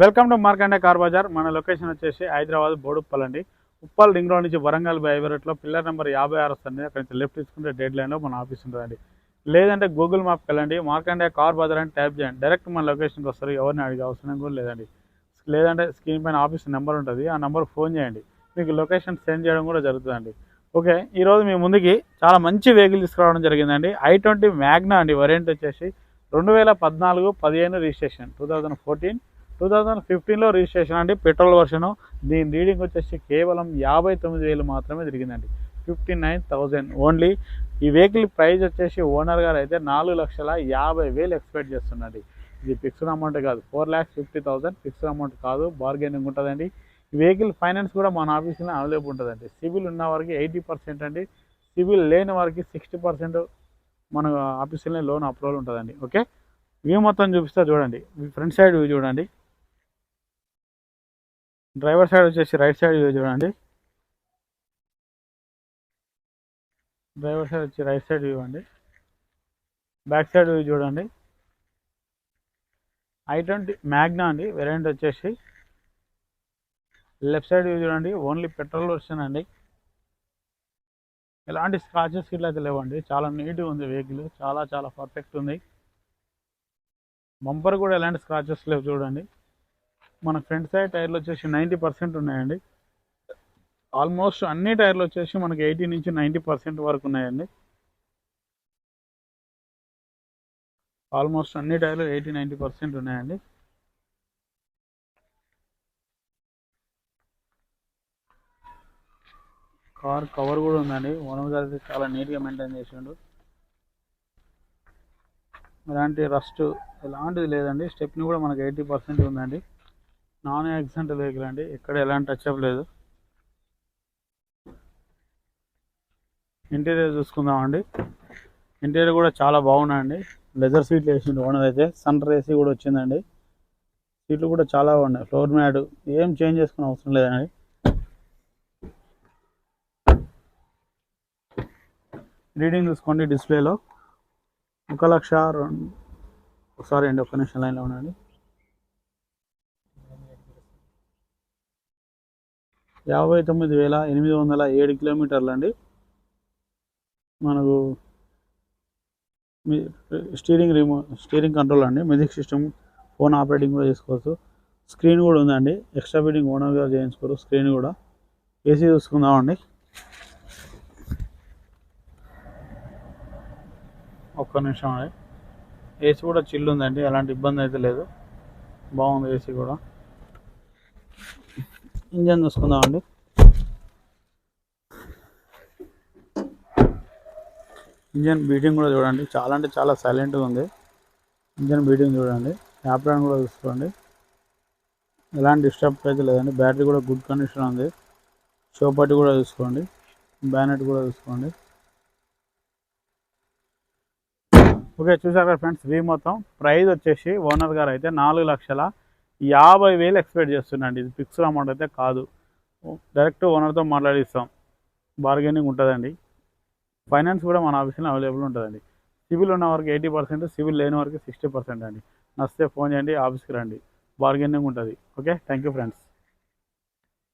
Welcome to Markande car Bazaar. మన location వచ్చేసి హైదరాబాద్ బోడుప్పల్ అండి. ఉప్పల్ రింగ్ రోడ్ నుంచి వరంగల్ బై రోడ్లో పిల్లర్ నెంబర్ 56 వస్తుంది. అక్కడ నుంచి లెఫ్ట్ తీసుకుంటే డెడ్ లైన్లో మన ఆఫీస్ ఉంటుందండి. లేదంటే గూగుల్ మ్యాప్కి వెళ్ళండి, మార్కండే కార్ బజార్ అని టైప్ చేయండి, డైరెక్ట్ మన లొకేషన్కి వస్తారు. ఎవరిని అడిగే అవసరం కూడా లేదండి. లేదంటే స్క్రీన్ పైన ఆఫీస్ నెంబర్ ఉంటుంది, ఆ నెంబర్ ఫోన్ చేయండి, మీకు లొకేషన్ సెండ్ చేయడం కూడా జరుగుతుందండి. ఓకే, ఈరోజు మీ ముందుకి చాలా మంచి వెహికల్ తీసుకురావడం జరిగిందండి. i20 మ్యాగ్నా అండి. వేరియంట్ వచ్చేసి 2014-15 రిజిస్ట్రేషన్, 2015లో రిజిస్ట్రేషన్ అండి. పెట్రోల్ వర్షను. దీని రీడింగ్ వచ్చేసి కేవలం 59,000 మాత్రమే తిరిగిందండి. 59,000 ఓన్లీ. ఈ వెహికల్ ప్రైస్ వచ్చేసి ఓనర్ గారు అయితే 4,50,000 ఎక్స్పెక్ట్ చేస్తున్నాండి. ఇది ఫిక్స్డ్ అమౌంట్ కాదు, 4,50,000 ఫిక్స్డ్ అమౌంట్ కాదు, బార్గెనింగ్ ఉంటుందండి. ఈ వెహికల్ ఫైనాన్స్ కూడా మన ఆఫీస్లో అవైలబుల్ ఉంటుందండి. సివిల్ ఉన్న వారికి 80% అండి, సివిల్ లేని వారికి 60% మన ఆఫీస్లోనే లోన్ అప్రూవల్ ఉంటుందండి. ఓకే, వ్యూ మొత్తం చూపిస్తా చూడండి. ఫ్రంట్ సైడ్ వ్యూ చూడండి, డ్రైవర్ సైడ్ వచ్చేసి రైట్ సైడ్ వ్యూ చూడండి, డ్రైవర్ సైడ్ వచ్చి రైట్ సైడ్ వ్యూ అండి. బ్యాక్ సైడ్ వ్యూ చూడండి. i20 మ్యాగ్నా అండి. వేరియంట్ వచ్చేసి లెఫ్ట్ సైడ్ వ్యూ చూడండి. ఓన్లీ పెట్రోల్ వర్షన్ అండి. ఎలాంటి స్క్రాచెస్ ఇట్లా అయితే లేవండి. చాలా నీట్గా ఉంది వెహికల్, చాలా చాలా పర్ఫెక్ట్ ఉంది. బంపర్ కూడా ఎలాంటి స్క్రాచెస్ లేవు చూడండి. మన ఫ్రంట్ సైడ్ టైర్లు వచ్చేసి 90% ఉన్నాయండి. ఆల్మోస్ట్ అన్ని టైర్లు వచ్చేసి మనకి 80 నుంచి 90% వరకు ఉన్నాయండి. ఆల్మోస్ట్ అన్ని టైర్లు 80-90% ఉన్నాయండి. కార్ కవర్ కూడా ఉందండి. ఓనర్ గారు అయితే చాలా నీట్గా మెయింటైన్ చేసిండు. ఎలాంటి రస్ట్ ఎలాంటిది లేదండి. స్టెప్ని కూడా మనకి 80% ఉందండి. నాన్ యాక్సిడెంట్ వెహికల్ అండి, ఎక్కడ ఎలాంటి టచ్అప్ లేదు. ఇంటీరియర్ చూసుకుందామండి. ఇంటీరియర్ కూడా చాలా బాగున్నాయండి. లెదర్ సీట్లు వేసిండు ఓనర్ అయితే. సెంటర్ ఏసీ కూడా వచ్చిందండి. సీట్లు కూడా చాలా బాగున్నాయి. ఫ్లోర్ మ్యాట్ ఏం చేంజ్ చేసుకునే అవసరం లేదండి. రీడింగ్ చూసుకోండి డిస్ప్లేలో 1,02,000. ఒకసారి అండి, ఒక్క నిమిషం లైన్లో ఉండండి. 59,807 కిలోమీటర్లు అండి. మనకు స్టీరింగ్ కంట్రోల్ అండి, మ్యూజిక్ సిస్టమ్, ఫోన్ ఆపరేటింగ్ కూడా చేసుకోవచ్చు. స్క్రీన్ కూడా ఉందండి. ఎక్స్ట్రా ఫిట్టింగ్ ఓనర్ గారు చేయించుకోరు. స్క్రీన్ కూడా. ఏసీ చూసుకుందామండి. ఒక్క నిమిషం అండి. ఏసీ కూడా చిల్ ఉందండి, ఎలాంటి ఇబ్బంది అయితే లేదు, బాగుంది ఏసీ కూడా. ఇంజన్ చూసుకుందామండి. ఇంజన్ బీటింగ్ కూడా చూడండి, చాలా అంటే చాలా సైలెంట్గా ఉంది. ఇంజన్ బీటింగ్ చూడండి. యాప్రాన్ కూడా చూసుకోండి, ఎలాంటి డిస్టర్బ్ అయితే లేదండి. బ్యాటరీ కూడా గుడ్ కండిషన్ ఉంది. షోపట్టి కూడా చూసుకోండి, బ్యానెట్ కూడా చూసుకోండి. ఓకే, చూసారు ఫ్రెండ్స్ వ్యూ మొత్తం. ప్రైస్ వచ్చేసి ఓనర్ గారు అయితే 4,50,000 ఎక్స్పెక్ట్ చేస్తున్నాండి. ఇది ఫిక్స్డ్ అమౌంట్ అయితే కాదు, డైరెక్ట్ ఓనర్తో మాట్లాడిస్తాం, బార్గెనింగ్ ఉంటుందండి. ఫైనాన్స్ కూడా మన ఆఫీస్లో అవైలబుల్ ఉంటుందండి. సివిల్ ఉన్న వారికి 80%, సివిల్ లేని వారికి 60% అండి. నచ్చితే ఫోన్ చేయండి, ఆఫీస్కి రండి, బార్గెనింగ్ ఉంటుంది. Okay, thank you friends.